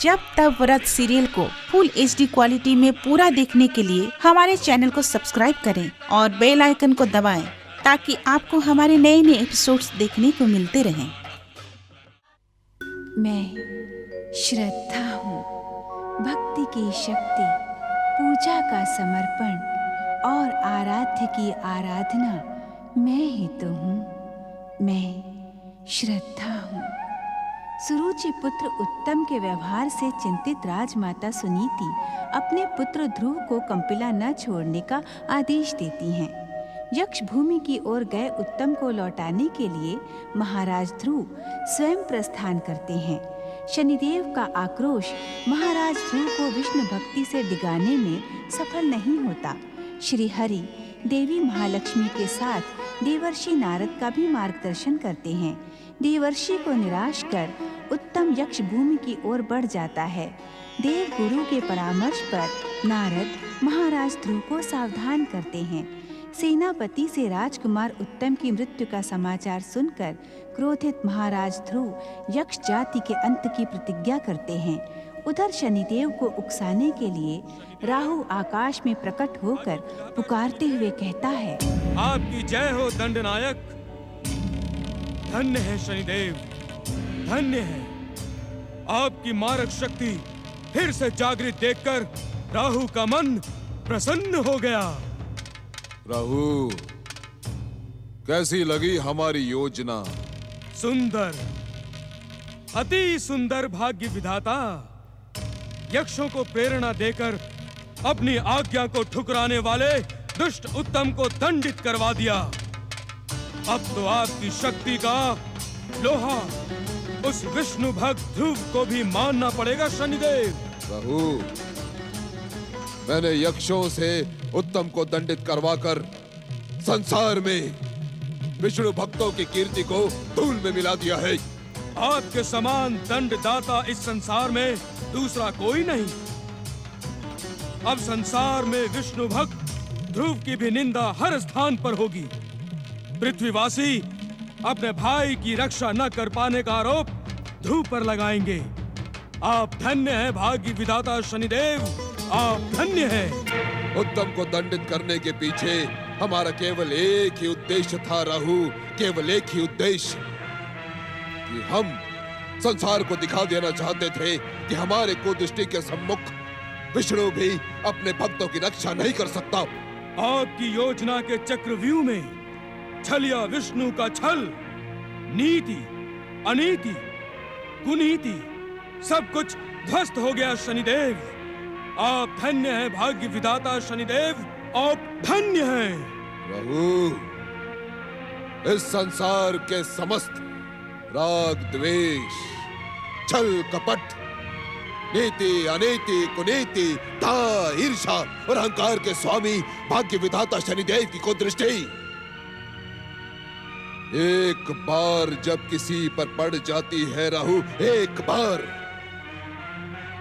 जब तब व्रत सीरियल को फुल HD क्वालिटी में पूरा देखने के लिए हमारे चैनल को सब्सक्राइब करें और बेल आइकन को दबाएं ताकि आपको हमारे नए नए एपिसोड्स देखने को मिलते रहें। मैं श्रद्धा हूँ, भक्ति की शक्ति, पूजा का समर्पण और आराध्य की आराधना मैं ही तो हूँ। मैं श्रद्धा हूँ। सुरुचि पुत्र उत्तम के व्यवहार से चिंतित राजमाता सुनीति अपने पुत्र ध्रुव को कंपिला न छोड़ने का आदेश देती हैं। यक्ष भूमि की ओर गए उत्तम को लौटाने के लिए महाराज ध्रुव स्वयं प्रस्थान करते हैं। शनिदेव का आक्रोश महाराज ध्रुव को विष्णु भक्ति से डिगाने में सफल नहीं होता। श्री हरि देवी महालक्ष्मी के साथ देवर्षि नारद का भी मार्गदर्शन करते हैं। देवर्षि को निराश कर उत्तम यक्ष भूमि की ओर बढ़ जाता है। देव गुरु के परामर्श पर नारद महाराज ध्रुव को सावधान करते हैं। सेनापति से राजकुमार उत्तम की मृत्यु का समाचार सुनकर क्रोधित महाराज ध्रुव यक्ष जाति के अंत की प्रतिज्ञा करते हैं। उधर शनिदेव को उकसाने के लिए राहु आकाश में प्रकट होकर पुकारते हुए कहता है, आपकी जय हो दंडनायक। धन्य है शनिदेव, धन्य है। आपकी मारक शक्ति फिर से जागृत देखकर राहु का मन प्रसन्न हो गया। राहु, कैसी लगी हमारी योजना? सुंदर, अति सुंदर भाग्य विधाता। यक्षों को प्रेरणा देकर अपनी आज्ञा को ठुकराने वाले दुष्ट उत्तम को दंडित करवा दिया। अब तो आपकी शक्ति का लोहा उस विष्णु भक्त ध्रुव को भी मानना पड़ेगा शनिदेव। राहु, मैंने यक्षों से उत्तम को दंडित करवाकर संसार में विष्णु भक्तों की कीर्ति को धूल में मिला दिया है। आपके समान दंडदाता इस संसार में दूसरा कोई नहीं। अब संसार में विष्णु भक्त ध्रुव की भी निंदा हर स्थान पर होगी। पृथ्वीवासी अपने भाई की रक्षा न कर पाने का आरोप ध्रुव पर लगाएंगे। आप धन्य हैं भाग्य विधाता शनिदेव, आप धन्य हैं। उत्तम को दंडित करने के पीछे हमारा केवल एक ही उद्देश्य था राहु, केवल एक ही उद्देश्य कि हम संसार को दिखा देना चाहते थे कि हमारे कुदृष्टि के सम्मुख विष्णु भी अपने भक्तों की रक्षा नहीं कर सकता। आपकी योजना के चक्रव्यूह में छलिया विष्णु का छल, नीति, अनीति, कुनीति सब कुछ ध्वस्त हो गया शनिदेव। आप धन्य हैं भाग्य विधाता शनिदेव, आप धन्य हैं। राहु, इस संसार के समस्त राग द्वेष, छल कपट, नीति अनीति कुनीति, धा ईर्षा और अहंकार के स्वामी भाग्य विधाता शनिदेव की कुदृष्टि एक बार जब किसी पर पड़ जाती है राहु, एक बार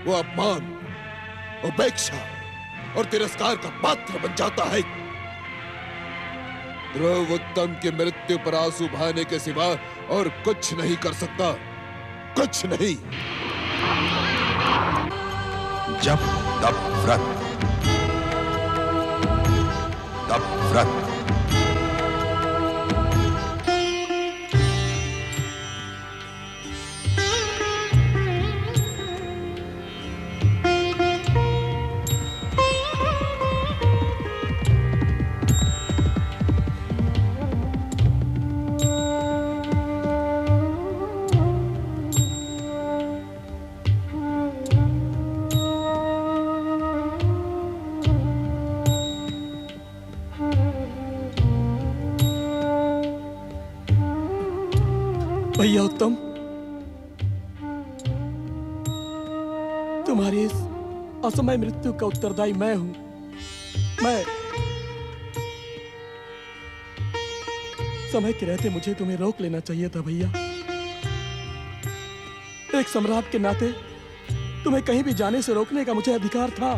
वो अपमान, उपेक्षा और तिरस्कार का पात्र बन जाता है। ध्रुव उत्तम की मृत्यु पर आंसू बहाने के सिवा और कुछ नहीं कर सकता, कुछ नहीं। जब तप व्रत, तप व्रत। भैया उत्तम, तुम्हारी इस असमय मृत्यु का उत्तरदायी मैं हूं। मैं समय के रहते मुझे तुम्हें रोक लेना चाहिए था भैया। एक सम्राट के नाते तुम्हें कहीं भी जाने से रोकने का मुझे अधिकार था।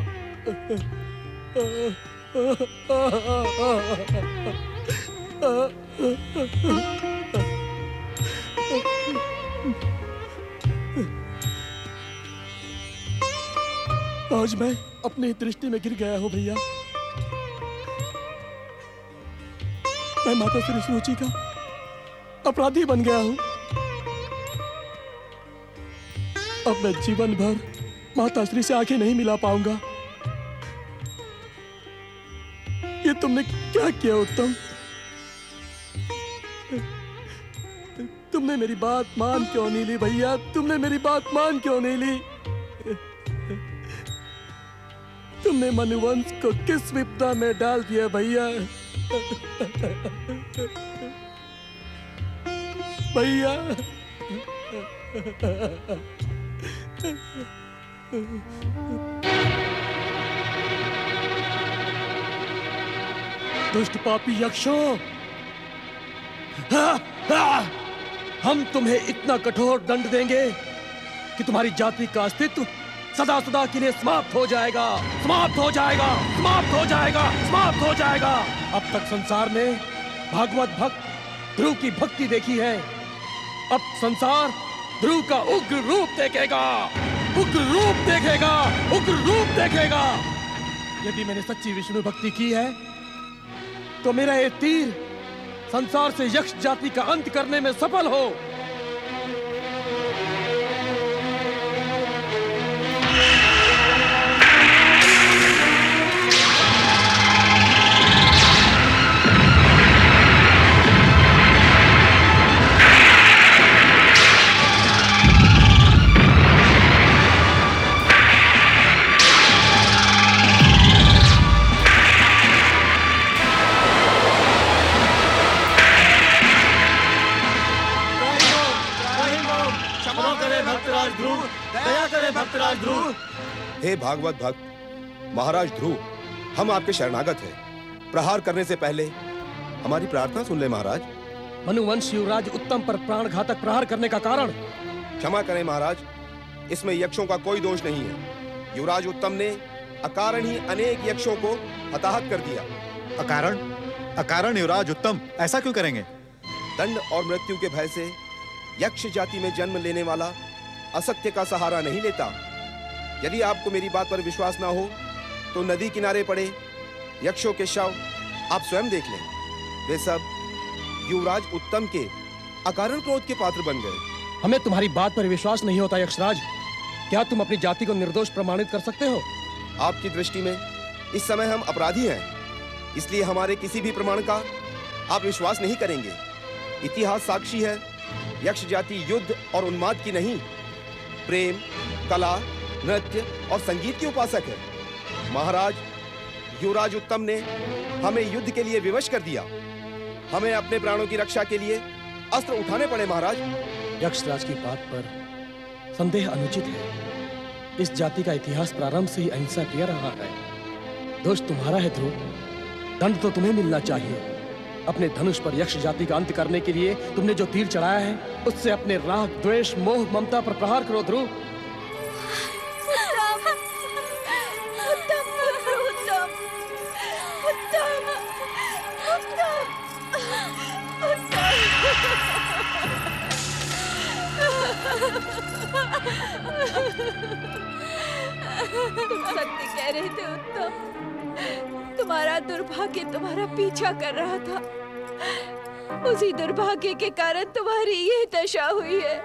आज मैं अपनी दृष्टि में गिर गया हूँ भैया। मैं माता श्री सुरुचि का अपराधी बन गया हूँ। अब मैं जीवन भर माता श्री से आंखें नहीं मिला पाऊंगा। ये तुमने क्या किया उत्तम? तुमने मेरी बात मान क्यों नहीं ली भैया? तुमने मेरी बात मान क्यों नहीं ली? तुमने मनुवंश को किस विपदा में डाल दिया भैया? भैया दुष्ट पापी यक्षों, हम तुम्हें इतना कठोर दंड देंगे कि तुम्हारी जाति का अस्तित्व सदा सदा के लिए समाप्त हो जाएगा, समाप्त हो जाएगा, समाप्त हो जाएगा, समाप्त हो जाएगा। अब तक संसार ने भागवत भक्त ध्रुव की भक्ति देखी है। अब संसार ध्रुव का उग्र रूप देखेगा, उग्र रूप देखेगा, उग्र रूप देखेगा। यदि मैंने सच्ची विष्णु भक्ति की है तो मेरा ये तीर संसार से यक्ष जाति का अंत करने में सफल हो। हे भागवत भक्त महाराज ध्रुव, हम आपके शरणागत हैं। प्रहार करने से पहले हमारी प्रार्थना सुन ले महाराज। मनुवंश युवराज उत्तम पर प्राणघातक प्रहार करने का कारण? क्षमा करें महाराज, इसमें यक्षों का कोई दोष नहीं है। युवराज उत्तम ने अकारण ही अनेक यक्षों को हताहत कर दिया। अकारण? अकारण युवराज उत्तम ऐसा क्यों करेंगे? दंड और मृत्यु के भय से यक्ष जाति में जन्म लेने वाला असत्य का सहारा नहीं लेता। यदि आपको मेरी बात पर विश्वास ना हो तो नदी किनारे पड़े यक्षों के शव आप स्वयं देख लें। वे सब युवराज उत्तम के अकारण क्रोध के पात्र बन गए। हमें तुम्हारी बात पर विश्वास नहीं होता यक्षराज। क्या तुम अपनी जाति को निर्दोष प्रमाणित कर सकते हो? आपकी दृष्टि में इस समय हम अपराधी हैं, इसलिए हमारे किसी भी प्रमाण का आप विश्वास नहीं करेंगे। इतिहास साक्षी है, यक्ष जाति युद्ध और उन्माद की नहीं, प्रेम, कला, नृत्य और संगीत की उपासक है। महाराज युवराज उत्तम ने हमें युद्ध के लिए विवश कर दिया। हमें अपने प्राणों की रक्षा के लिए अस्त्र उठाने पड़े महाराज। यक्षराज की बात पर संदेह अनुचित है। इस जाति का इतिहास प्रारंभ से ही अहिंसा किया रहा है। दोष तुम्हारा है ध्रुव, दंड तो तुम्हें मिलना चाहिए। अपने धनुष पर यक्ष जाति का अंत करने के लिए तुमने जो तीर चढ़ाया है उससे अपने राग, द्वेष, मोह, ममता पर प्रहार करो ध्रुव। तुम सत्य कह रहे थे उत्तम। तुम्हारा दुर्भाग्य तुम्हारा पीछा कर रहा था। उसी दुर्भाग्य के कारण तुम्हारी ये दशा हुई है।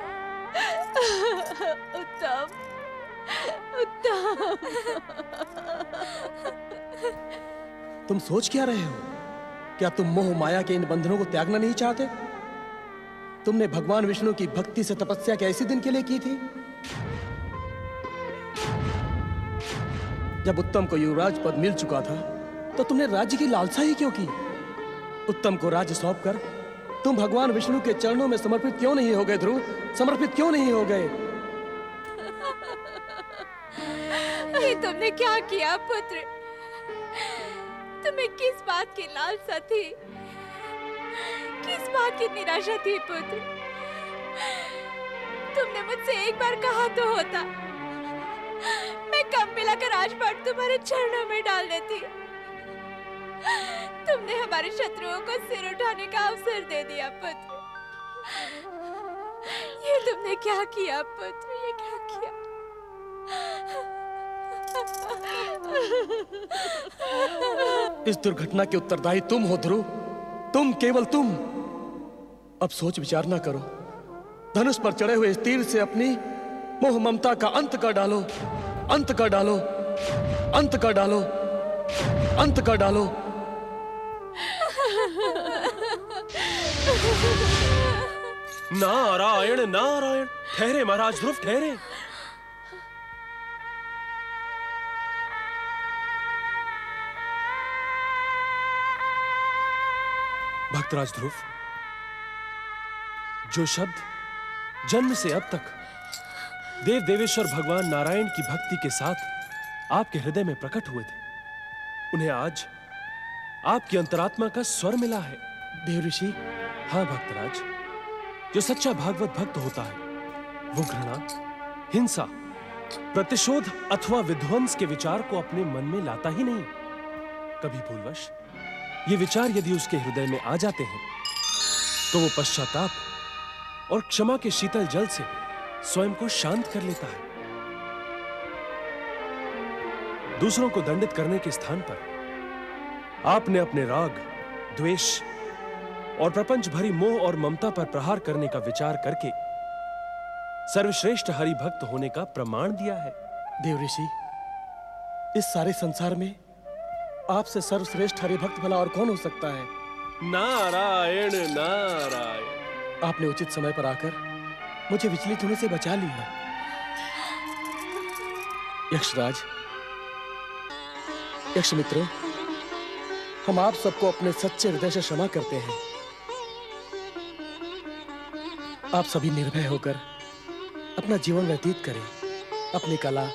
उत्तम, उत्तम। तुम सोच क्या रहे हो? क्या तुम मोह माया के इन बंधनों को त्यागना नहीं चाहते? तुमने भगवान विष्णु की भक्ति से तपस्या कैसे दिन के लिए की थी? जब उत्तम को युवराज पद मिल चुका था तो तुमने राज्य की लालसा ही क्यों की? उत्तम को राज्य सौंपकर तुम भगवान विष्णु के चरणों में समर्पित क्यों नहीं हो गए ध्रुव? समर्पित क्यों नहीं हो गए? ये तुमने क्या किया पुत्र? तुम्हें किस बात की लालसा थी? किस बात की निराशा थी पुत्र? तुमने मुझसे एक बार कहा तो होता, मैं कम मिलाकर राजपाट तुम्हारे चरणों में डाल देती। तुमने हमारे शत्रुओं को सिर उठाने का अवसर दे दिया पुत्र। ये तुमने क्या किया पुत्र? ये क्या किया? इस दुर्घटना के उत्तरदायी तुम हो ध्रुव, तुम, केवल तुम। अब सोच विचार ना करो, धनुष पर चढ़े हुए इस तीर से अपनी मोह ममता का अंत कर डालो, अंत कर डालो, अंत कर डालो, अंत कर डालो। नारायण नारायण। ठहरे महाराज ध्रुव, ठहरे। भक्तराज ध्रुव, जो शब्द जन्म से अब तक देव देवेश्वर भगवान नारायण की भक्ति के साथ आपके हृदय में प्रकट हुए थे, उन्हें आज आपकी अंतरात्मा का स्वर मिला है। देव ऋषि, हाँ भक्तराज, जो सच्चा भागवत भक्त होता है वो घृणा, हिंसा, प्रतिशोध अथवा विध्वंस के विचार को अपने मन में लाता ही नहीं। कभी भूलवश ये विचार यदि उसके हृदय में आ जाते हैं तो वो पश्चाताप और क्षमा के शीतल जल से स्वयं को शांत कर लेता है। दूसरों को दंडित करने के स्थान पर आपने अपने राग, द्वेष और प्रपंच भरी मोह और ममता पर प्रहार करने का विचार करके सर्वश्रेष्ठ हरि भक्त होने का प्रमाण दिया है। देव ऋषि, इस सारे संसार में आपसे सर्वश्रेष्ठ हरि भक्त भला और कौन हो सकता है? नारायण नारायण। आपने उचित समय पर आकर मुझे विचलित होने से बचा लिया। यक्षराज, यक्ष मित्रों, हम आप सबको अपने सच्चे हृदय से क्षमा करते हैं। आप सभी निर्भय होकर अपना जीवन व्यतीत करें, अपनी कला,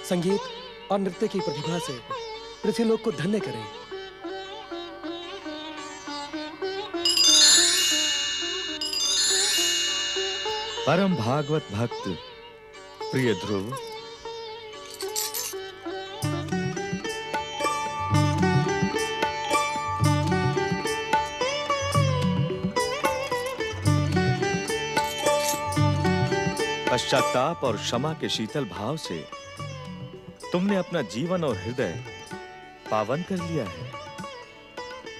संगीत और नृत्य की प्रतिभा से पृथ्वी लोक को धन्य करें। परम भागवत भक्त प्रिय ध्रुव, पश्चाताप और क्षमा के शीतल भाव से तुमने अपना जीवन और हृदय पावन कर लिया है।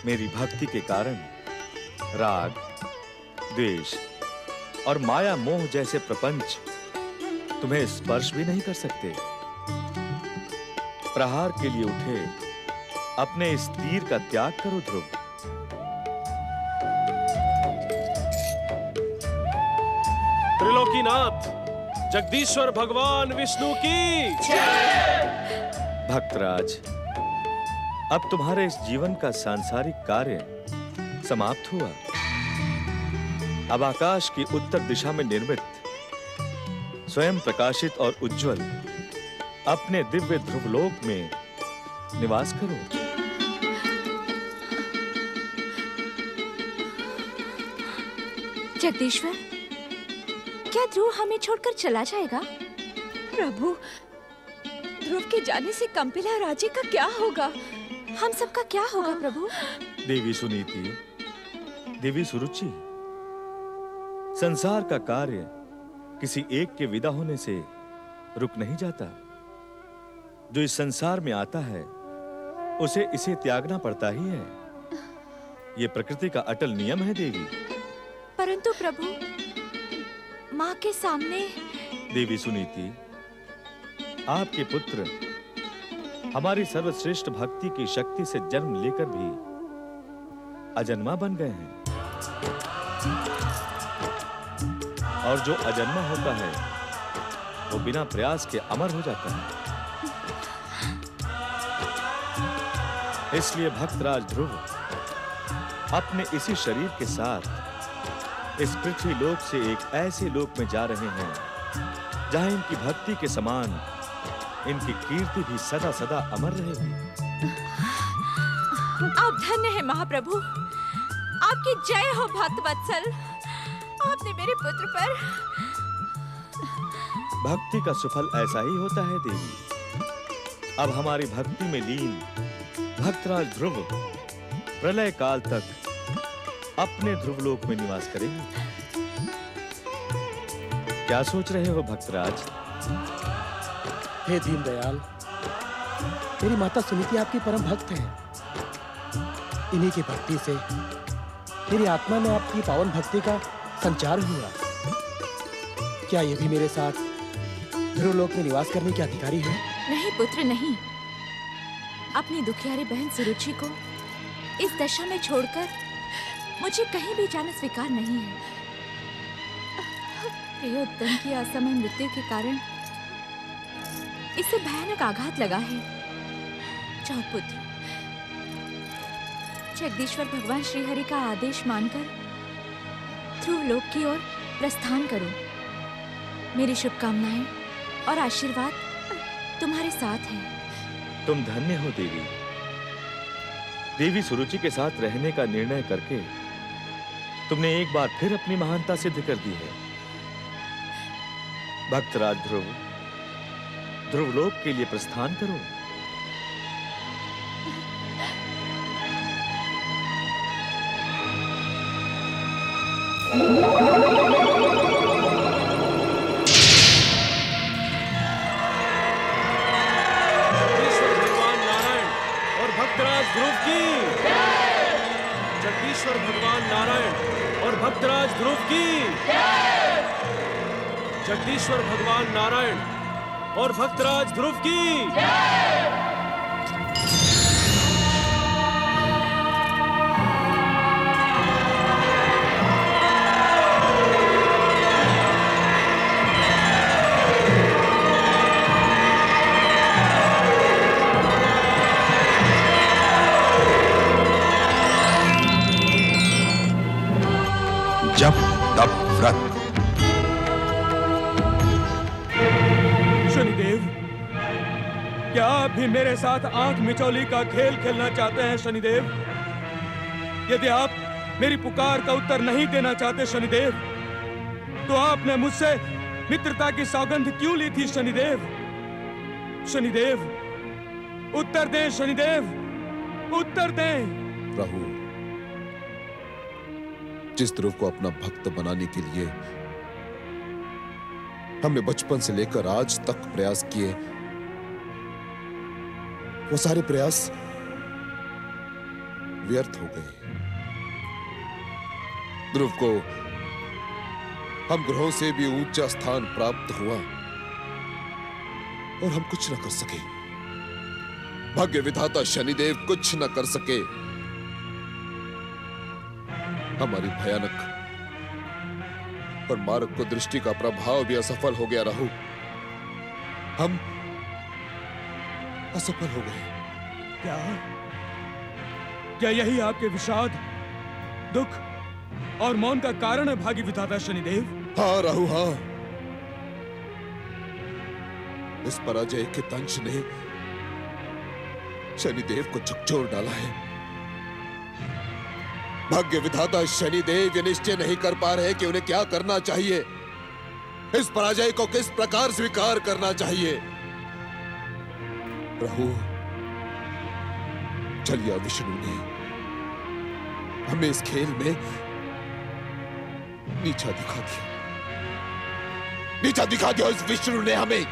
मेरी भक्ति के कारण राग, द्वेष और माया मोह जैसे प्रपंच तुम्हें स्पर्श भी नहीं कर सकते। प्रहार के लिए उठे अपने इस तीर का त्याग करो ध्रुव। त्रिलोकीनाथ जगदीश्वर भगवान विष्णु की भक्तराज, अब तुम्हारे इस जीवन का सांसारिक कार्य समाप्त हुआ। अब आकाश की उत्तर दिशा में निर्मित स्वयं प्रकाशित और उज्जवल अपने दिव्य ध्रुवलोक में निवास करो। जगदीश्वर, क्या ध्रुव हमें छोड़कर चला जाएगा? प्रभु, ध्रुव के जाने से कंपिला राज्य का क्या होगा? हम सबका क्या होगा प्रभु? देवी सुनीति, देवी सुरुचि, संसार का कार्य किसी एक के विदा होने से रुक नहीं जाता। जो इस संसार में आता है उसे इसे त्यागना पड़ता ही है। ये प्रकृति का अटल नियम है देवी। परंतु प्रभु, माँ के सामने। देवी सुनीति, आपके पुत्र हमारी सर्वश्रेष्ठ भक्ति की शक्ति से जन्म लेकर भी अजन्मा बन गए हैं, और जो अजन्मा होता है वो बिना प्रयास के अमर हो जाता है। इसलिए भक्तराज ध्रुव अपने इसी शरीर के साथ इस पृथ्वी लोक से एक ऐसे लोक में जा रहे हैं जहां इनकी भक्ति के समान इनकी कीर्ति भी सदा सदा अमर रहेगी। आप धन्य हैं महाप्रभु, आपकी जय हो भक्त वत्सल। आपने मेरे पुत्र पर। भक्ति का सुफल ऐसा ही होता है देवी। अब हमारी भक्ति में लीन भक्तराज ध्रुव प्रलय काल तक अपने ध्रुवलोक में निवास करेंगे। क्या सोच रहे हो भक्तराज? हे दीनदयाल, मेरी माता सुनीति आपकी परम भक्त हैं। इन्हीं की भक्ति से मेरी आत्मा में आपकी पावन भक्ति का संचार हुआ। क्या ये भी मेरे साथ ध्रुवलोक में निवास करने के अधिकारी है? नहीं पुत्र नहीं, अपनी दुखियारी बहन सुरुचि को इस दशा में छोड़कर मुझे कहीं भी जाना स्वीकार नहीं है। प्रियोत्तम की असमय मृत्यु के कारण इसे भयानक आघात लगा है। जाओ पुत्र, जगदीश्वर भगवान श्रीहरि का आदेश मानकर ध्रुवलोक की ओर प्रस्थान करो। मेरी शुभकामनाएं और आशीर्वाद तुम्हारे साथ हैं। तुम धन्य हो देवी। देवी सुरुचि के साथ रहने का निर्णय करके तुमने एक बार फिर अपनी महानता सिद्ध कर दी है। भक्तराज ध्रुव, ध्रुवलोक के लिए प्रस्थान करो। जगदीश्वर भगवान नारायण और भक्तराज ध्रुव की। जगदीश्वर भगवान नारायण और भक्तराज ध्रुव की। जप तप व्रत। शनिदेव, क्या आप भी मेरे साथ आंख मिचौली का खेल खेलना चाहते हैं शनिदेव? यदि आप मेरी पुकार का उत्तर नहीं देना चाहते शनिदेव, तो आपने मुझसे मित्रता की सौगंध क्यों ली थी शनिदेव? शनिदेव, उत्तर दें शनिदेव, उत्तर दें। प्रभु, जिस ध्रुव को अपना भक्त बनाने के लिए हमने बचपन से लेकर आज तक प्रयास किए, वो सारे प्रयास व्यर्थ हो गए। ध्रुव को हम ग्रहों से भी ऊंचा स्थान प्राप्त हुआ और हम कुछ न कर सके। भाग्य विधाता शनिदेव कुछ न कर सके। हमारी भयानक और मारक को दृष्टि का प्रभाव भी असफल हो गया। राहु, हम असफल हो गए। क्या यही आपके विषाद, दुख और मौन का कारण है भाग्य विधाता शनिदेव? हाँ राहु, हाँ। इस पराजय के दंश ने शनिदेव को झकझोर डाला है। भाग्य विधाता शनिदेव ये निश्चय नहीं कर पा रहे कि उन्हें क्या करना चाहिए, इस पराजय को किस प्रकार स्वीकार करना चाहिए। प्रभु, चलिए विष्णु ने हमें इस खेल में नीचा दिखा दिया। नीचा दिखा दिया इस विष्णु ने हमें।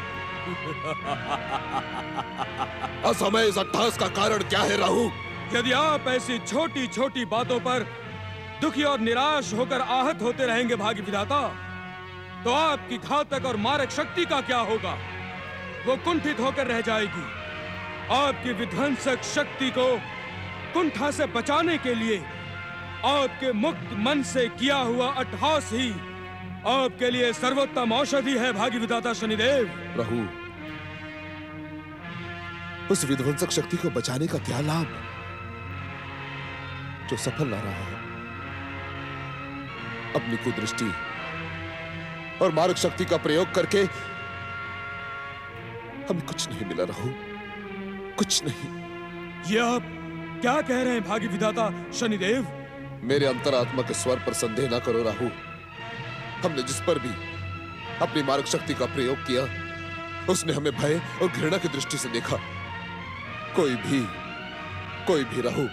असमय इस अट्टहास का कारण क्या है राहु? यदि आप ऐसी छोटी छोटी बातों पर दुखी और निराश होकर आहत होते रहेंगे भाग्य विधाता, तो आपकी घातक और मारक शक्ति का क्या होगा? वो कुंठित होकर रह जाएगी। आपकी विध्वंसक शक्ति को कुंठा से बचाने के लिए आपके मुक्त मन से किया हुआ अट्टहास ही आपके लिए सर्वोत्तम औषधि है भाग्य विधाता शनिदेव। प्रभु, उस विध्वंसक शक्ति को बचाने का क्या लाभ जो सफल ना रहा है? अपनी कुदृष्टि और मारक शक्ति का प्रयोग करके हमें कुछ नहीं मिला राहु, कुछ नहीं। ये आप क्या कह रहे हैं भाग्य विधाता शनिदेव? मेरे अंतरात्मा के स्वर पर संदेह ना करो राहु। हमने जिस पर भी अपनी मारक शक्ति का प्रयोग किया, उसने हमें भय और घृणा की दृष्टि से देखा। कोई भी राहु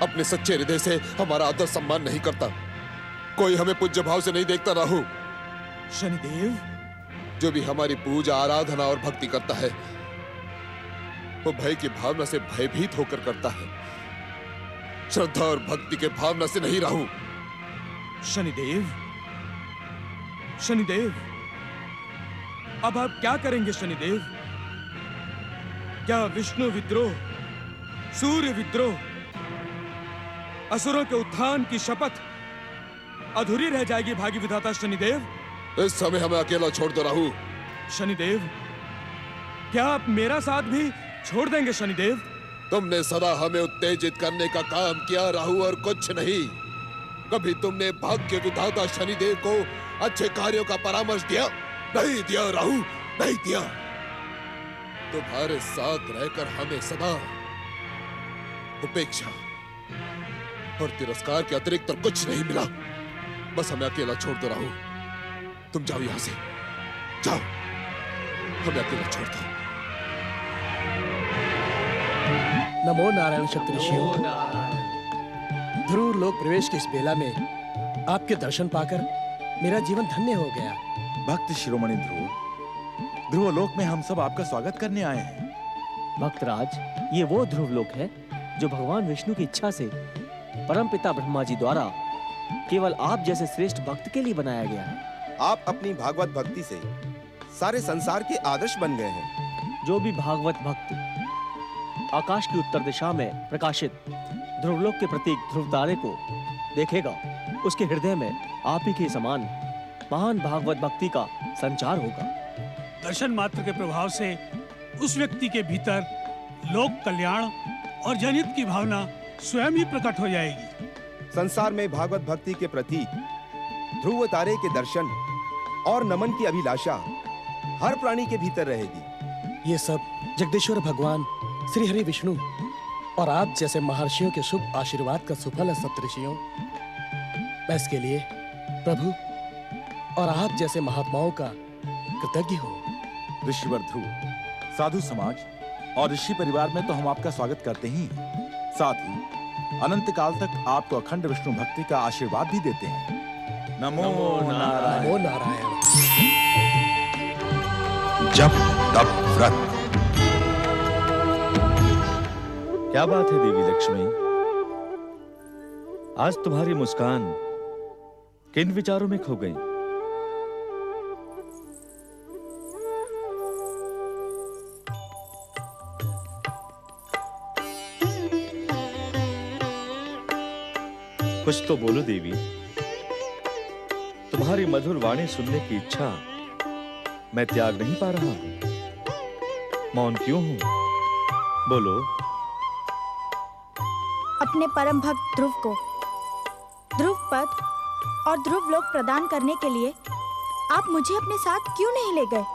अपने सच्चे हृदय से हमारा आदर सम्मान नहीं करता। कोई हमें पूज्य भाव से नहीं देखता राहु। शनिदेव, जो भी हमारी पूजा, आराधना और भक्ति करता है, वो भय की भावना से भयभीत होकर करता है, श्रद्धा और भक्ति के भावना से नहीं राहु। शनिदेव, शनिदेव, अब आप क्या करेंगे शनिदेव? क्या विष्णु विद्रोह, सूर्य विद्रोह, असुरों के उत्थान की शपथ अधूरी रह जाएगी भागी विधाता शनिदेव? इस समय हमें अकेला छोड़ दो राहु। शनिदेव, क्या आप मेरा साथ भी छोड़ देंगे शनिदेव? तुमने सदा हमें उत्तेजित करने का काम किया राहु, और कुछ नहीं। कभी तुमने भाग्य विधाता शनिदेव को अच्छे कार्यों का परामर्श दिया? नहीं दिया राहु, नहीं दिया। तुम्हारे साथ रहकर हमें सदा उपेक्षा और तिरस्कार के अतिरिक्त और कुछ नहीं मिला। बस हमें अकेला छोड़ दो राहु। तुम जाओ यहां से, जाओ, हमें अकेला छोड़ दो। नमो नारायण शक्ति ऋषियों। ध्रुव लोक प्रवेश की इस बेला में आपके दर्शन पाकर मेरा जीवन धन्य हो गया। भक्त शिरोमणि ध्रुव, ध्रुवलोक में हम सब आपका स्वागत करने आए हैं। भक्तराज, ये वो ध्रुवलोक है जो भगवान विष्णु की इच्छा से परमपिता ब्रह्मा जी द्वारा केवल आप जैसे श्रेष्ठ भक्त के लिए बनाया गया है। आप अपनी भागवत भक्ति से सारे संसार के आदर्श बन गए हैं। जो भी भागवत भक्त आकाश की उत्तर दिशा में प्रकाशित ध्रुवलोक के प्रतीक ध्रुव तारे को देखेगा, उसके हृदय में आप ही के समान महान भागवत भक्ति का संचार होगा। दर्शन मात्र के प्रभाव से उस व्यक्ति के भीतर लोक कल्याण और जनहित की भावना स्वयं ही प्रकट हो जाएगी। संसार में भागवत भक्ति के प्रतीक ध्रुव तारे के दर्शन और नमन की अभिलाषा हर प्राणी के भीतर रहेगी। ये सब जगदीश्वर भगवान श्री हरि विष्णु और आप जैसे महर्षियों के शुभ आशीर्वाद का सुफल है सप्तऋषियों। मैं इसके लिए प्रभु और आप जैसे महात्माओं का कृतज्ञ हूँ। ऋषिवर ध्रुव, साधु समाज और ऋषि परिवार में तो हम आपका स्वागत करते ही हैं। साथ ही अनंत काल तक आपको अखंड विष्णु भक्ति का आशीर्वाद भी देते हैं। नमो नारायण। नमो नारायण। जप तप व्रत। क्या बात है देवी लक्ष्मी, आज तुम्हारी मुस्कान किन विचारों में खो गई? कुछ तो बोलो देवी। तुम्हारी मधुर वाणी सुनने की इच्छा मैं त्याग नहीं पा रहा हूं। मौन क्यों हूं? बोलो। अपने परम भक्त ध्रुव को ध्रुव पद और ध्रुव लोक प्रदान करने के लिए आप मुझे अपने साथ क्यों नहीं ले गए?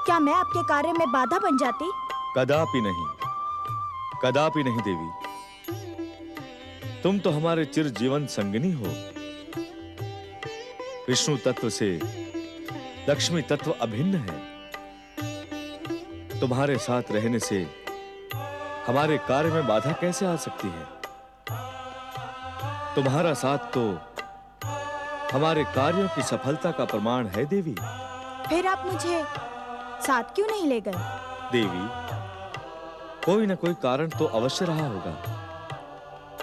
क्या मैं आपके कार्य में बाधा बन जाती? कदापि नहीं, कदापि नहीं देवी। तुम तो हमारे चिर जीवन संगिनी हो। विष्णु तत्व से लक्ष्मी तत्व अभिन्न है। तुम्हारे साथ रहने से हमारे कार्य में बाधा कैसे आ सकती है? तुम्हारा साथ तो हमारे कार्यों की सफलता का प्रमाण है देवी। फिर आप मुझे साथ क्यों नहीं ले गए? देवी, कोई ना कोई कारण तो अवश्य रहा होगा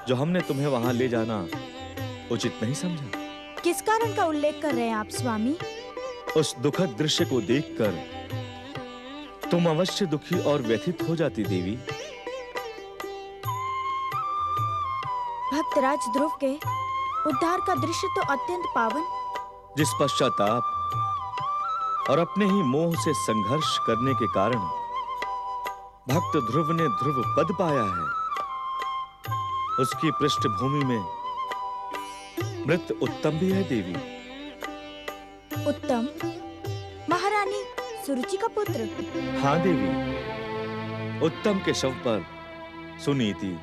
जो हमने तुम्हें वहां ले जाना उचित नहीं समझा। किस कारण का उल्लेख कर रहे हैं आप स्वामी? उस दुखद दृश्य को देखकर तुम अवश्य दुखी और व्यथित हो जाती देवी। भक्तराज ध्रुव के उद्धार का दृश्य तो अत्यंत पावन। जिस पश्चाताप और अपने ही मोह से संघर्ष करने के कारण भक्त ध्रुव ने ध्रुव पद पाया है, उसकी पृष्ठभूमि में मृत उत्तम भी है देवी। उत्तम महारानी सुरुचि का पुत्र? हाँ देवी, उत्तम के शव पर सुनीति,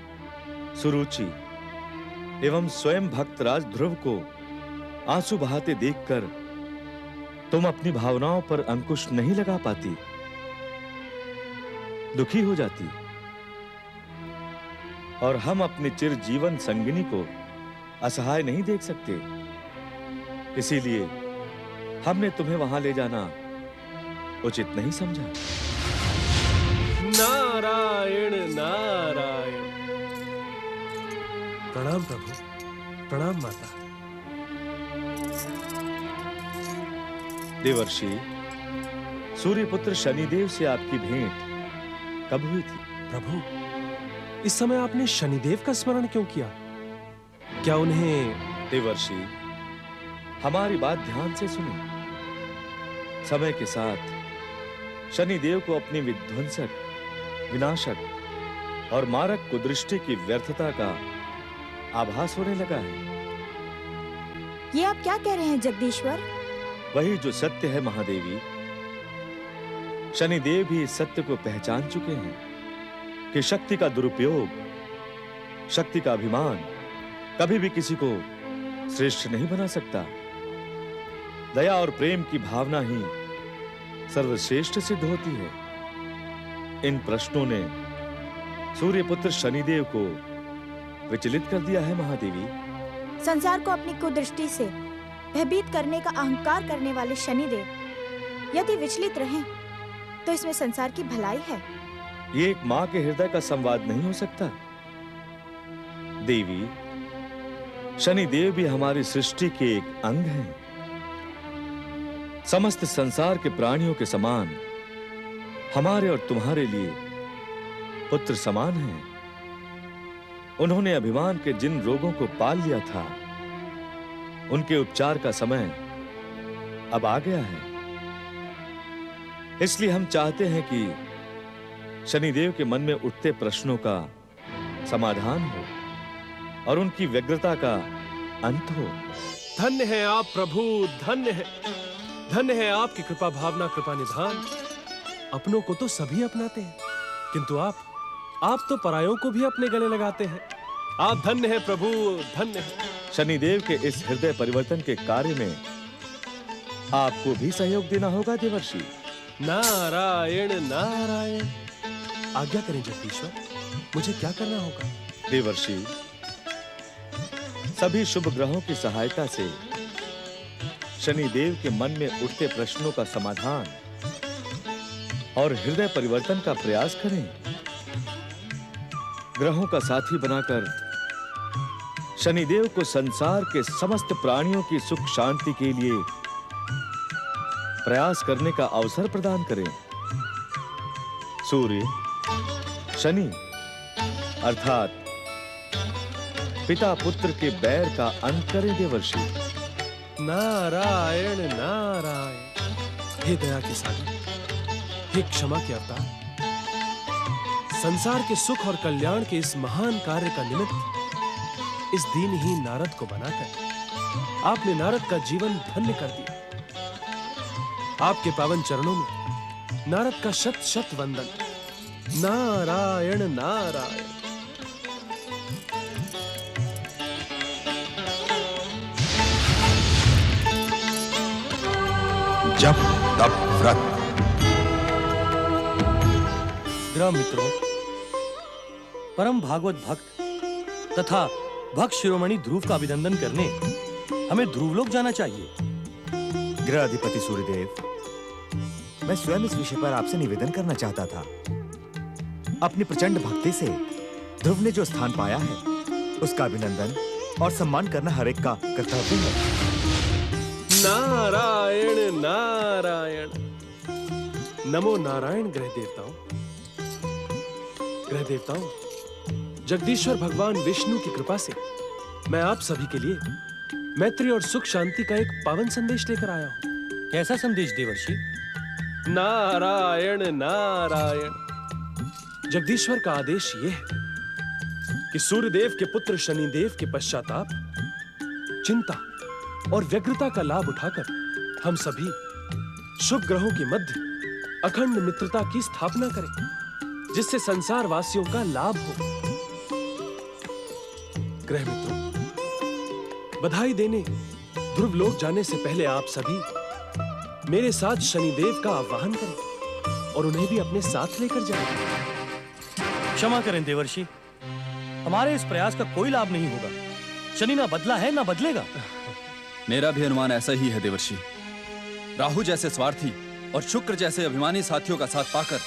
सुरुचि एवं स्वयं भक्तराज ध्रुव को आंसू बहाते देखकर तुम अपनी भावनाओं पर अंकुश नहीं लगा पाती, दुखी हो जाती। और हम अपने चिर जीवन संगिनी को असहाय नहीं देख सकते, इसीलिए हमने तुम्हें वहां ले जाना उचित नहीं समझा। नारायण नारायण। प्रणाम प्रभु, प्रणाम माता। देवर्षि, सूर्यपुत्र शनिदेव से आपकी भेंट कब हुई थी? प्रभु, इस समय आपने शनिदेव का स्मरण क्यों किया? क्या उन्हें? देवर्षि, हमारी बात ध्यान से सुनो। समय के साथ शनिदेव को अपनी विध्वंसक, विनाशक और मारक कुदृष्टि की व्यर्थता का आभास होने लगा है। ये आप क्या कह रहे हैं जगदीश्वर? वही जो सत्य है महादेवी। शनिदेव भी इस सत्य को पहचान चुके हैं कि शक्ति का दुरुपयोग, शक्ति का अभिमान कभी भी किसी को श्रेष्ठ नहीं बना सकता। दया और प्रेम की भावना ही सर्वश्रेष्ठ सिद्ध होती है। इन प्रश्नों ने सूर्यपुत्र शनिदेव को विचलित कर दिया है महादेवी। संसार को अपनी कुदृष्टि से भयभीत करने का अहंकार करने वाले शनिदेव यदि विचलित रहें तो इसमें संसार की भलाई है। ये एक मां के हृदय का संवाद नहीं हो सकता। देवी, शनिदेव भी हमारी सृष्टि के एक अंग हैं। समस्त संसार के प्राणियों के समान हमारे और तुम्हारे लिए पुत्र समान हैं। उन्होंने अभिमान के जिन रोगों को पाल लिया था, उनके उपचार का समय अब आ गया है। इसलिए हम चाहते हैं कि शनिदेव के मन में उठते प्रश्नों का समाधान हो और उनकी व्यग्रता का अंत हो। धन्य है आप प्रभु, धन्य है, धन्य है आपकी कृपा भावना, कृपा निधान। अपनों को तो सभी अपनाते हैं, किंतु आप तो परायों को भी अपने गले लगाते हैं। आप धन्य है प्रभु, धन्य है। शनिदेव के इस हृदय परिवर्तन के कार्य में आपको भी सहयोग देना होगा देवर्षि। नारायण नारायण। आज्ञा करें जगदीश्वर, मुझे क्या करना होगा? देवर्षि, सभी शुभ ग्रहों की सहायता से शनिदेव के मन में उठते प्रश्नों का समाधान और हृदय परिवर्तन का प्रयास करें। ग्रहों का साथी बनाकर शनिदेव को संसार के समस्त प्राणियों की सुख शांति के लिए प्रयास करने का अवसर प्रदान करें। सूर्य, शनि अर्थात पिता पुत्र के बैर का अंत करें देवर्षि। नारायण नारायण। हे दया के सागर, हे क्षमा के अवतार, संसार के सुख और कल्याण के इस महान कार्य का निमित्त इस दीनहीन नारद को बनाकर आपने नारद का जीवन धन्य कर दिया। आपके पावन चरणों में नारद का शत शत वंदन। नारायण नारायण। जप तप व्रत। ग्राम मित्रों, परम भागवत भक्त तथा भक्त शिरोमणि ध्रुव का अभिनंदन करने हमें ध्रुवलोक जाना चाहिए। ग्रह अधिपति सूर्यदेव, मैं स्वयं इस विषय पर आपसे निवेदन करना चाहता था। अपनी प्रचंड भक्ति से ध्रुव ने जो स्थान पाया है, उसका अभिनंदन और सम्मान करना हर एक का कर्तव्य है। नारायण नारायण। नमो नारायण ग्रह देवताओं। ग्रह देवताओं, जगदीश्वर भगवान विष्णु की कृपा से मैं आप सभी के लिए मैत्री और सुख शांति का एक पावन संदेश लेकर आया हूं। कैसा संदेश देवर्षि? नारायण नारायण। जगदीश्वर का आदेश यह है कि सूर्यदेव के पुत्र शनिदेव के पश्चाताप, चिंता और व्यग्रता का लाभ उठाकर हम सभी शुभ ग्रहों के मध्य अखंड मित्रता की स्थापना करें, जिससे संसार वासियों का लाभ हो। ग्रह मित्रों, बधाई देने ध्रुवलोक जाने से पहले आप सभी मेरे साथ शनिदेव का आह्वान करें और उन्हें भी अपने साथ लेकर जाएं। क्षमा करें देवर्षि, हमारे इस प्रयास का कोई लाभ नहीं होगा। शनि ना बदला है ना बदलेगा। मेरा भी अनुमान ऐसा ही है देवर्षि। राहु जैसे स्वार्थी और शुक्र जैसे अभिमानी साथियों का साथ पाकर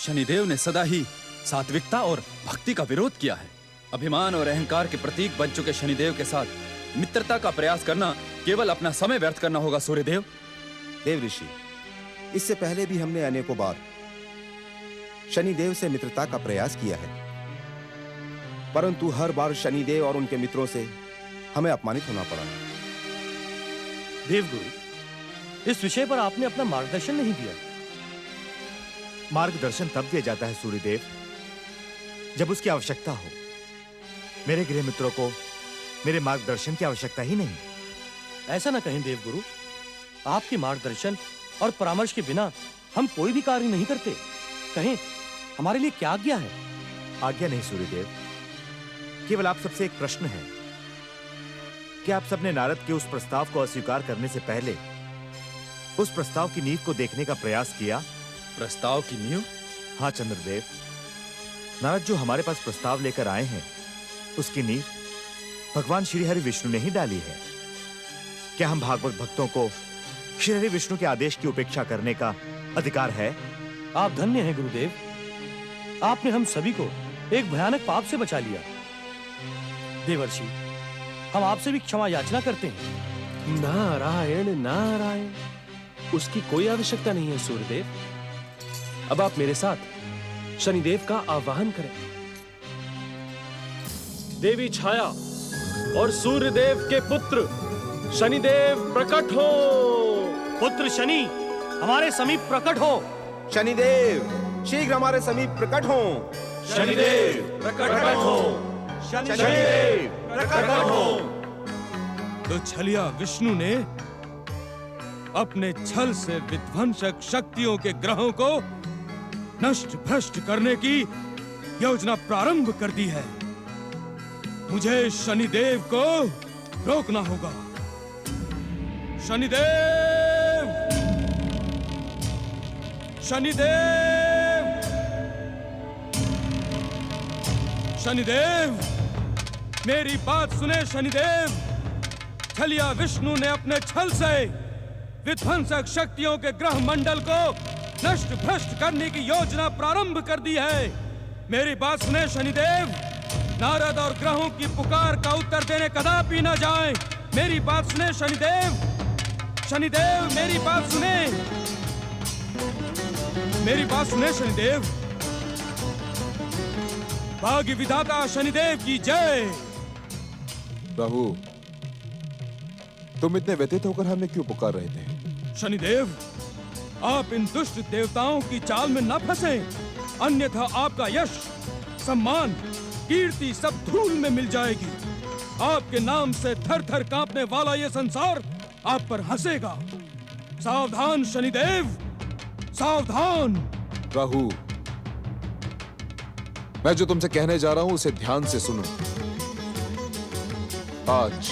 शनिदेव ने सदा ही सात्विकता और भक्ति का विरोध किया है। अभिमान और अहंकार के प्रतीक बन चुके शनिदेव के साथ मित्रता का प्रयास करना केवल अपना समय व्यर्थ करना होगा सूर्यदेव। देव ऋषि, इससे पहले भी हमने अनेकों बार शनिदेव से मित्रता का प्रयास किया है, परंतु हर बार शनिदेव और उनके मित्रों से हमें अपमानित होना पड़ा। देवगुरु, इस विषय पर आपने अपना मार्गदर्शन नहीं दिया। मार्गदर्शन तब दिया जाता है सूर्यदेव जब उसकी आवश्यकता हो। मेरे गृह मित्रों को मेरे मार्गदर्शन की आवश्यकता ही नहीं। ऐसा ना कहें देवगुरु, आपके मार्गदर्शन और परामर्श के बिना हम कोई भी कार्य नहीं करते। कहें हमारे लिए क्या आज्ञा है? आज्ञा नहीं सूर्यदेव, केवल आप सबसे एक प्रश्न है कि आप सबने नारद के उस प्रस्ताव को अस्वीकार करने से पहले उस प्रस्ताव की नींव को देखने का प्रयास किया? प्रस्ताव की नींव? हाँ चंद्रदेव, नारद जो हमारे पास प्रस्ताव लेकर आए हैं उसकी नींव भगवान श्री हरि विष्णु ने ही डाली है। क्या हम भागवत भक्तों को श्री हरि विष्णु के आदेश की उपेक्षा करने का अधिकार है? आप धन्य हैं गुरुदेव, आपने हम सभी को एक भयानक पाप से बचा लिया। देवर्षि, हम आपसे भी क्षमा याचना करते हैं। नारायण नारायण, उसकी कोई आवश्यकता नहीं है सूर्यदेव। अब आप मेरे साथ शनिदेव का आवाहन करें। देवी छाया और सूर्यदेव के पुत्र शनिदेव प्रकट हो। पुत्र शनि हमारे समीप प्रकट हो। शनिदेव शीघ्र हमारे समीप प्रकट हो। शनिदेव प्रकट हो। शनिदेव प्रकट हो। तो छलिया विष्णु ने अपने छल से विध्वंसक शक्तियों के ग्रहों को नष्ट भ्रष्ट करने की योजना प्रारंभ कर दी है। मुझे शनिदेव को रोकना होगा। शनिदेव, शनिदेव, शनिदेव, मेरी बात सुने शनिदेव। छलिया विष्णु ने अपने छल से विध्वंसक शक्तियों के ग्रह मंडल को नष्ट भ्रष्ट करने की योजना प्रारंभ कर दी है। मेरी बात सुने शनिदेव। नारद और ग्रहों की पुकार का उत्तर देने कदापि न जाएं। मेरी बात सुने शनिदेव। शनिदेव मेरी बात सुने। मेरी बात सुने शनिदेव। भाग्य विधाता शनिदेव की जय। राहु, तुम इतने व्यथित होकर हमें क्यों पुकार रहे थे? शनिदेव, आप इन दुष्ट देवताओं की चाल में न फंसें, अन्यथा आपका यश, सम्मान, कीर्ति सब धूल में मिल जाएगी। आपके नाम से थर थर कांपने वाला ये संसार आप पर हंसेगा। सावधान शनिदेव, सावधान। राहु, मैं जो तुमसे कहने जा रहा हूं उसे ध्यान से सुनो। आज,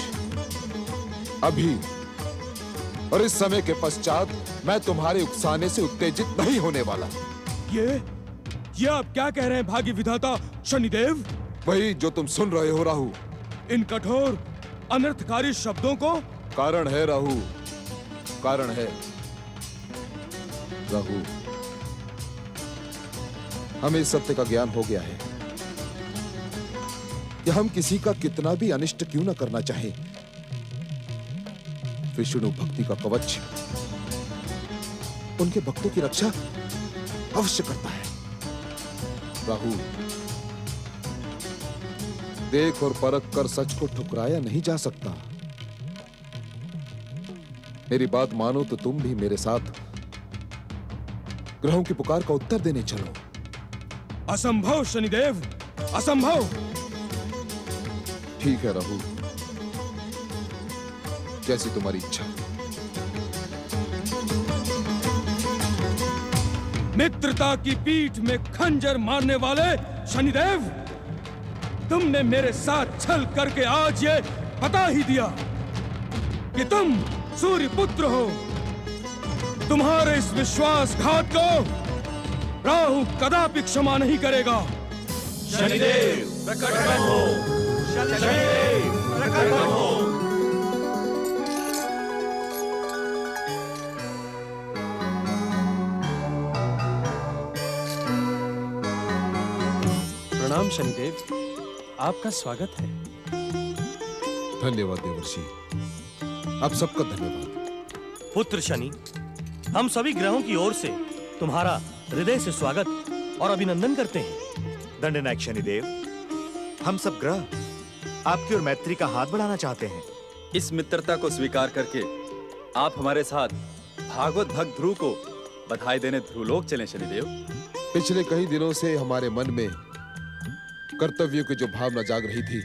अभी और इस समय के पश्चात मैं तुम्हारे उकसाने से उत्तेजित नहीं होने वाला। ये आप क्या कह रहे हैं भाग्य विधाता शनिदेव? वही जो तुम सुन रहे हो राहु। इन कठोर अनर्थकारी शब्दों को कारण है राहु, कारण है। राहु, हमें इस सत्य का ज्ञान हो गया है कि हम किसी का कितना भी अनिष्ट क्यों न करना चाहे, विष्णु भक्ति का कवच उनके भक्तों की रक्षा अवश्य करता है। राहु, देख और परख कर सच को ठुकराया नहीं जा सकता। मेरी बात मानो तो तुम भी मेरे साथ ग्रहों की पुकार का उत्तर देने चलो। असंभव शनिदेव, असंभव। ठीक है राहु, जैसी तुम्हारी इच्छा। मित्रता की पीठ में खंजर मारने वाले शनिदेव, तुमने मेरे साथ छल करके आज ये बता ही दिया कि तुम सूर्य पुत्र हो। तुम्हारे इस विश्वासघात को राहु कदापि क्षमा नहीं करेगा। शनिदेव प्रकट हो। शनिदेव प्रकट हो। प्रणाम शनिदेव, आपका स्वागत है। धन्यवाद देवर्षि, आप सबका धन्यवाद। पुत्र शनि, हम सभी ग्रहों की ओर से तुम्हारा हृदय से स्वागत और अभिनंदन करते हैं। दंडनायक शनिदेव, हम सब ग्रह आपकी और मैत्री का हाथ बढ़ाना चाहते हैं। इस मित्रता को स्वीकार करके आप हमारे साथ भागवत भक्त ध्रुव को बधाई देने ध्रुवलोक चलें शनिदेव। पिछले कई दिनों से हमारे मन में कर्तव्यों की जो भावना जाग रही थी,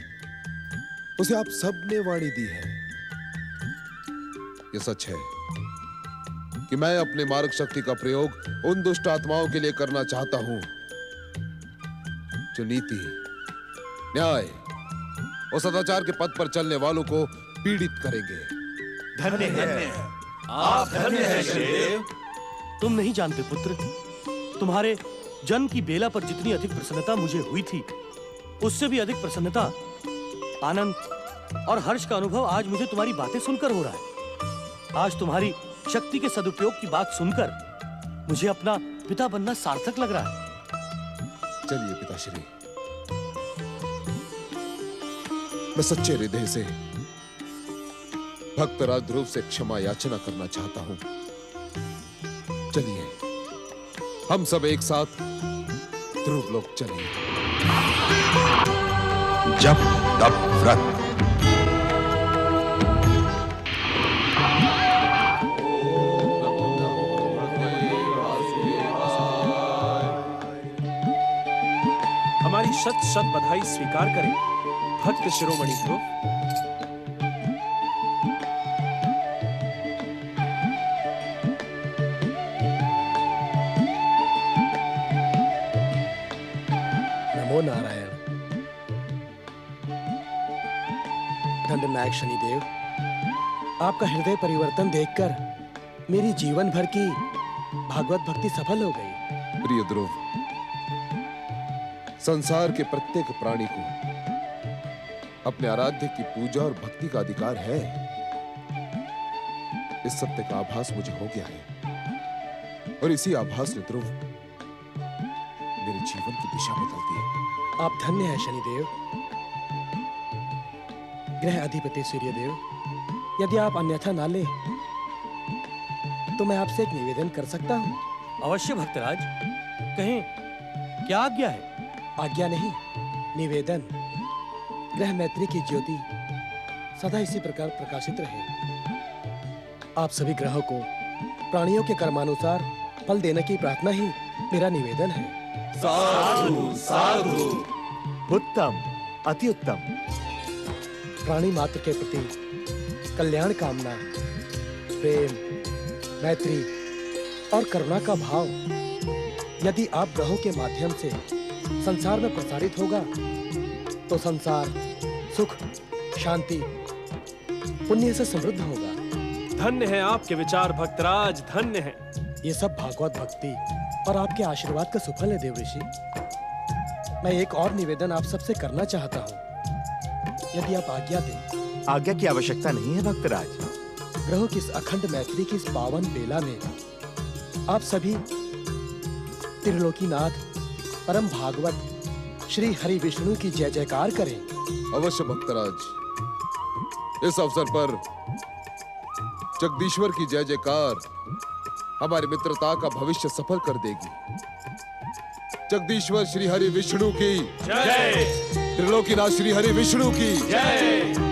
उसे आप सबने वाणी दी है। ये सच है कि मैं अपने मार्ग शक्ति का प्रयोग उन दुष्ट आत्माओं के लिए करना चाहता हूं जो नीति, न्याय और सदाचार के पथ पर चलने वालों को पीड़ित करेंगे। धन्य है आप, धन्य है शनिदेव। तुम नहीं जानते पुत्र, तुम्हारे जन्म की बेला पर जितनी अधिक प्रसन्नता मुझे हुई थी, उससे भी अधिक प्रसन्नता, आनंद और हर्ष का अनुभव आज मुझे तुम्हारी बातें सुनकर हो रहा है। आज तुम्हारी शक्ति के सदुपयोग की बात सुनकर मुझे अपना पिता बनना सार्थक लग रहा है। चलिए पिताश्री, मैं सच्चे हृदय से भक्तराज ध्रुव से क्षमा याचना करना चाहता हूं। चलिए हम सब एक साथ ध्रुव लोक चलें। जप तप व्रत। हमारी शत शत बधाई स्वीकार करें भक्त शिरोमणि ध्रुव। नमो नारायण। दंडनायक शनिदेव, आपका हृदय परिवर्तन देखकर मेरी जीवन भर की भागवत भक्ति सफल हो गई। प्रिय ध्रुव, संसार के प्रत्येक प्राणी को अपने आराध्य की पूजा और भक्ति का अधिकार है। इस सत्य का आभास मुझे हो गया है और इसी आभास ने ध्रुव मेरे जीवन की दिशा बदल दी है। आप धन्य हैं शनिदेव। ग्रह अधिपति सूर्यदेव, यदि आप अन्यथा ना ले तो मैं आपसे एक निवेदन कर सकता हूँ। अवश्य भक्तराज, कहें क्या आज्ञा है? आज्ञा नहीं, निवेदन। ग्रह मैत्री की ज्योति सदा इसी प्रकार प्रकाशित रहे। आप सभी ग्रहों को प्राणियों के कर्मानुसार फल देने की प्रार्थना ही मेरा निवेदन है। साधु साधु। उत्तम, अति उत्तम। प्राणी मात्र के प्रति कल्याण कामना, प्रेम, मैत्री और करुणा का भाव यदि आप ग्रहों के माध्यम से संसार में प्रसारित होगा तो संसार सुख, शांति, पुण्य से समृद्ध होगा। धन्य है आपके विचार भक्तराज, धन्य है। ये सब भागवत भक्ति और आपके आशीर्वाद का सुफल है देवऋषि। मैं एक और निवेदन आप सबसे करना चाहता हूँ, यदि आप आज्ञा दें। आज्ञा की आवश्यकता नहीं है भक्तराज। ग्रहों की इस अखंड मैत्री की इस पावन बेला में आप सभी त्रिलोकीनाथ परम भागवत श्री हरि विष्णु की जय जयकार करें। अवश्य भक्तराज, इस अवसर पर जगदीश्वर की जय जयकार हमारी मित्रता का भविष्य सफल कर देगी। जगदीश्वर श्री हरि विष्णु की जय। त्रिलोकीनाथ श्री हरि विष्णु की जय।